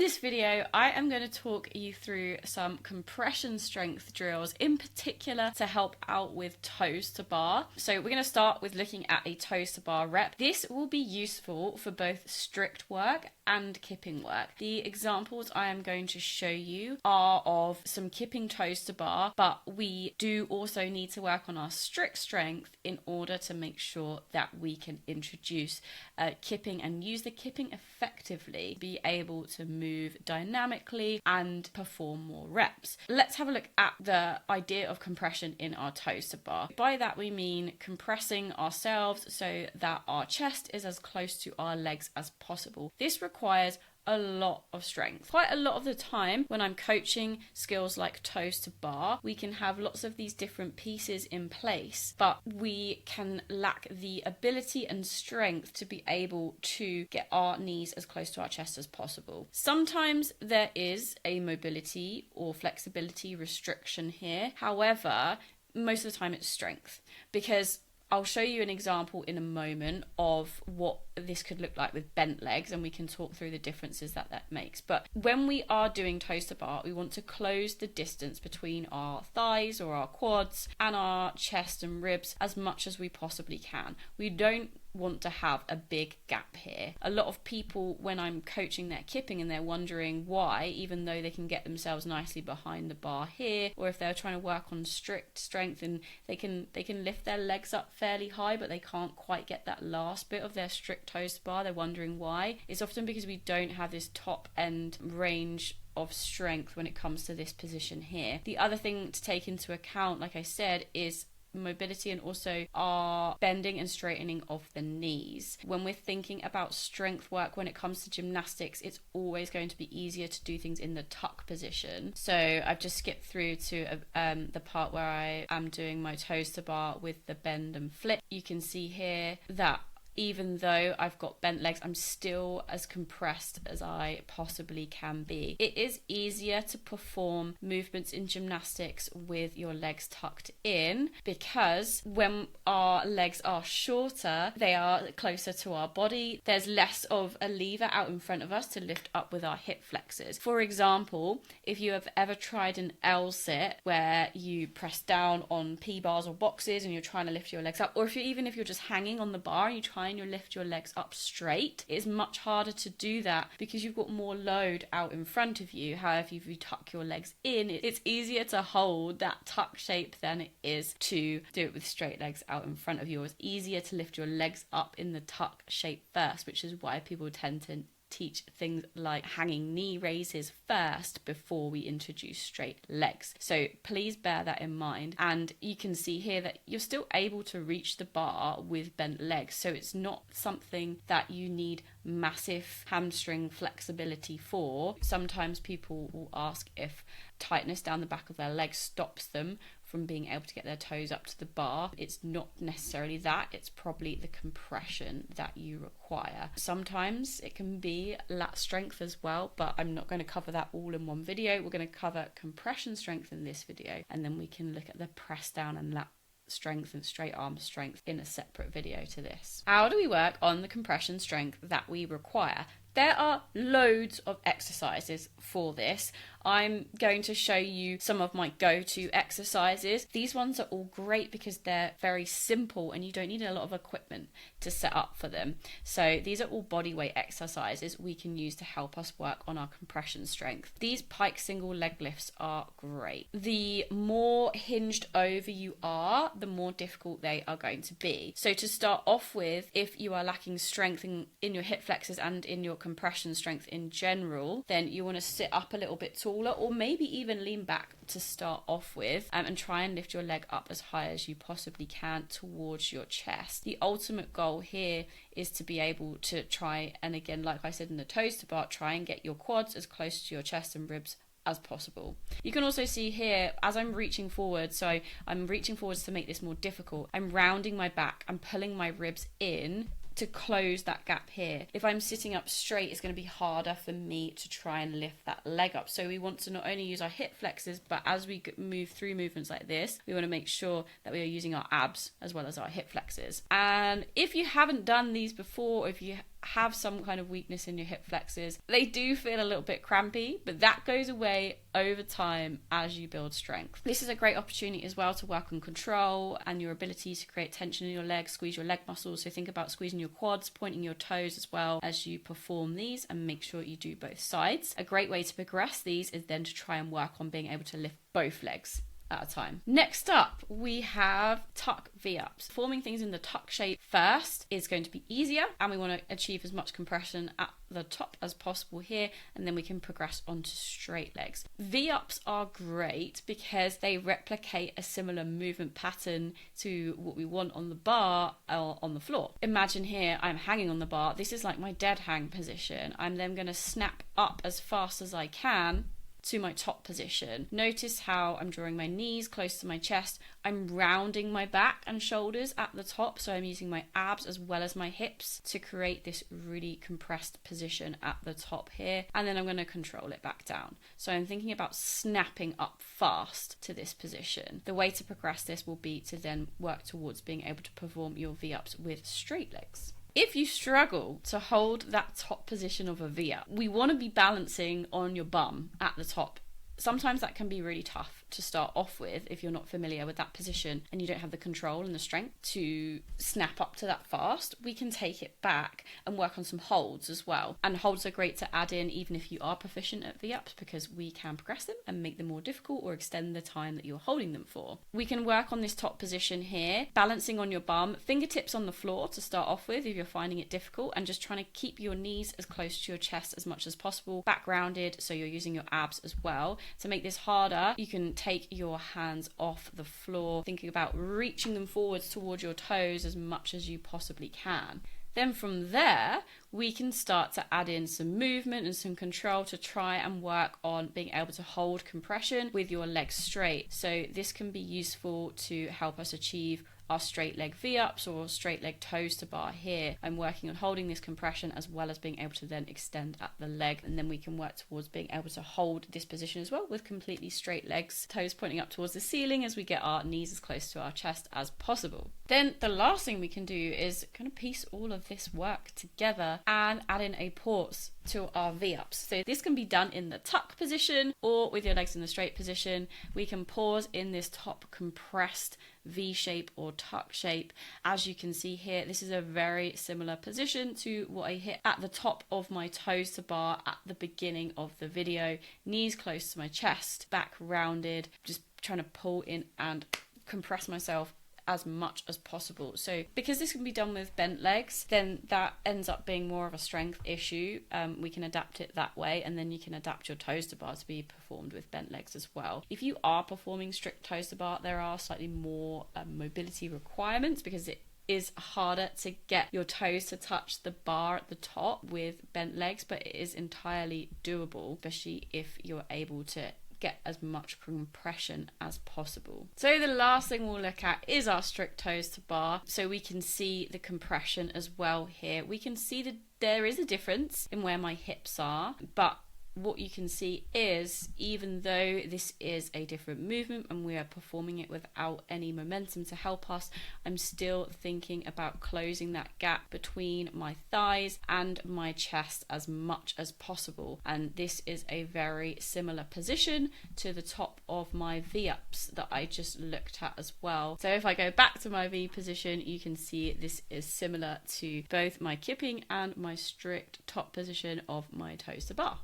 this video, I am going to talk you through some compression strength drills, in particular to help out with toes to bar. So we're going to start with looking at a toes to bar rep. This will be useful for both strict work and kipping work. The examples I am going to show you are of some kipping toes to bar, but we do also need to work on our strict strength in order to make sure that we can introduce kipping and use the kipping effectively, be able to move dynamically and perform more reps. Let's have a look at the idea of compression in our toes to bar. By that we mean compressing ourselves so that our chest is as close to our legs as possible. This requires a lot of strength. Quite a lot of the time when I'm coaching skills like toes to bar, we can have lots of these different pieces in place, but we can lack the ability and strength to be able to get our knees as close to our chest as possible. Sometimes there is a mobility or flexibility restriction here. However, most of the time it's strength, because I'll show you an example in a moment of what this could look like with bent legs, and we can talk through the differences that makes. But when we are doing toes to bar, we want to close the distance between our thighs or our quads and our chest and ribs as much as we possibly can. We don't want to have a big gap here. A lot of people, when I'm coaching their kipping and they're wondering why, even though they can get themselves nicely behind the bar here, or if they're trying to work on strict strength and they can lift their legs up fairly high but they can't quite get that last bit of their strict toes to bar, they're wondering why. It's often because we don't have this top end range of strength when it comes to this position here. The other thing to take into account, like I said, is mobility and also our bending and straightening of the knees. When we're thinking about strength work when it comes to gymnastics, it's always going to be easier to do things in the tuck position. So I've just skipped through to the part where I am doing my toes to bar with the bend and flip. You can see here that even though I've got bent legs, I'm still as compressed as I possibly can be. It is easier to perform movements in gymnastics with your legs tucked in, because when our legs are shorter, they are closer to our body. There's less of a lever out in front of us to lift up with our hip flexors. For example, if you have ever tried an L sit where you press down on P-bars or boxes and you're trying to lift your legs up, or if you're just hanging on the bar and you try and you lift your legs up straight, it's much harder to do that because you've got more load out in front of you. However, if you tuck your legs in, it's easier to hold that tuck shape than it is to do it with straight legs out in front of you. It's easier to lift your legs up in the tuck shape first, which is why people tend to teach things like hanging knee raises first before we introduce straight legs. So please bear that in mind. And you can see here that you're still able to reach the bar with bent legs. So it's not something that you need massive hamstring flexibility for. Sometimes people will ask if tightness down the back of their legs stops them from being able to get their toes up to the bar. It's not necessarily that, it's probably the compression that you require. Sometimes it can be lat strength as well, but I'm not going to cover that all in one video. We're going to cover compression strength in this video, and then we can look at the press down and lat strength and straight arm strength in a separate video to this. How do we work on the compression strength that we require? There are loads of exercises for this. I'm going to show you some of my go-to exercises. These ones are all great because they're very simple and you don't need a lot of equipment to set up for them. So these are all body weight exercises we can use to help us work on our compression strength. These pike single leg lifts are great. The more hinged over you are, the more difficult they are going to be. So to start off with, if you are lacking strength in your hip flexors and in your compression strength in general, then you want to sit up a little bit taller, or maybe even lean back to start off with, and try and lift your leg up as high as you possibly can towards your chest. The ultimate goal here is to be able to try, and again, like I said in the toes to bar, try and get your quads as close to your chest and ribs as possible. You can also see here, as I'm reaching forward, so I'm reaching forwards to make this more difficult, I'm rounding my back, I'm pulling my ribs in to close that gap here. If I'm sitting up straight, it's going to be harder for me to try and lift that leg up. So we want to not only use our hip flexors, but as we move through movements like this, we want to make sure that we are using our abs as well as our hip flexors. And if you haven't done these before, or if you have some kind of weakness in your hip flexors, they do feel a little bit crampy, but that goes away over time as you build strength. This is a great opportunity as well to work on control and your ability to create tension in your legs, squeeze your leg muscles. So think about squeezing your quads, pointing your toes as well as you perform these, and make sure you do both sides. A great way to progress these is then to try and work on being able to lift both legs at a time. Next up, we have tuck V-ups. Forming things in the tuck shape first is going to be easier, and we want to achieve as much compression at the top as possible here, and then we can progress onto straight legs. V-ups are great because they replicate a similar movement pattern to what we want on the bar or on the floor. Imagine here I'm hanging on the bar. This is like my dead hang position. I'm then going to snap up as fast as I can to my top position. Notice how I'm drawing my knees close to my chest. I'm rounding my back and shoulders at the top, so I'm using my abs as well as my hips to create this really compressed position at the top here, and then I'm going to control it back down. So I'm thinking about snapping up fast to this position. The way to progress this will be to then work towards being able to perform your V-ups with straight legs. If you struggle to hold that top position of a V-up, we want to be balancing on your bum at the top. Sometimes that can be really tough to start off with if you're not familiar with that position and you don't have the control and the strength to snap up to that fast. We can take it back and work on some holds as well. And holds are great to add in even if you are proficient at V-ups, because we can progress them and make them more difficult or extend the time that you're holding them for. We can work on this top position here, balancing on your bum, fingertips on the floor to start off with if you're finding it difficult, and just trying to keep your knees as close to your chest as much as possible, back rounded, so you're using your abs as well. To make this harder, you can take your hands off the floor, thinking about reaching them forwards towards your toes as much as you possibly can. Then from there, we can start to add in some movement and some control to try and work on being able to hold compression with your legs straight. So this can be useful to help us achieve our straight leg V-ups or straight leg toes to bar here. I'm working on holding this compression as well as being able to then extend at the leg, and then we can work towards being able to hold this position as well with completely straight legs, toes pointing up towards the ceiling as we get our knees as close to our chest as possible. Then the last thing we can do is kind of piece all of this work together and add in a pause to our V-ups. So this can be done in the tuck position or with your legs in the straight position. We can pause in this top compressed V shape or tuck shape. As you can see here, this is a very similar position to what I hit at the top of my toes to bar at the beginning of the video. Knees close to my chest, back rounded, just trying to pull in and compress myself as much as possible. So because this can be done with bent legs, then that ends up being more of a strength issue. We can adapt it that way, and then you can adapt your toes to bar to be performed with bent legs as well. If you are performing strict toes to bar, there are slightly more mobility requirements, because it is harder to get your toes to touch the bar at the top with bent legs, but it is entirely doable, especially if you're able to get as much compression as possible. So the last thing we'll look at is our strict toes to bar, so we can see the compression as well here. We can see that there is a difference in where my hips are, but what you can see is, even though this is a different movement and we are performing it without any momentum to help us, I'm still thinking about closing that gap between my thighs and my chest as much as possible. And this is a very similar position to the top of my V-ups that I just looked at as well. So if I go back to my V position, you can see this is similar to both my kipping and my strict top position of my toes to bar.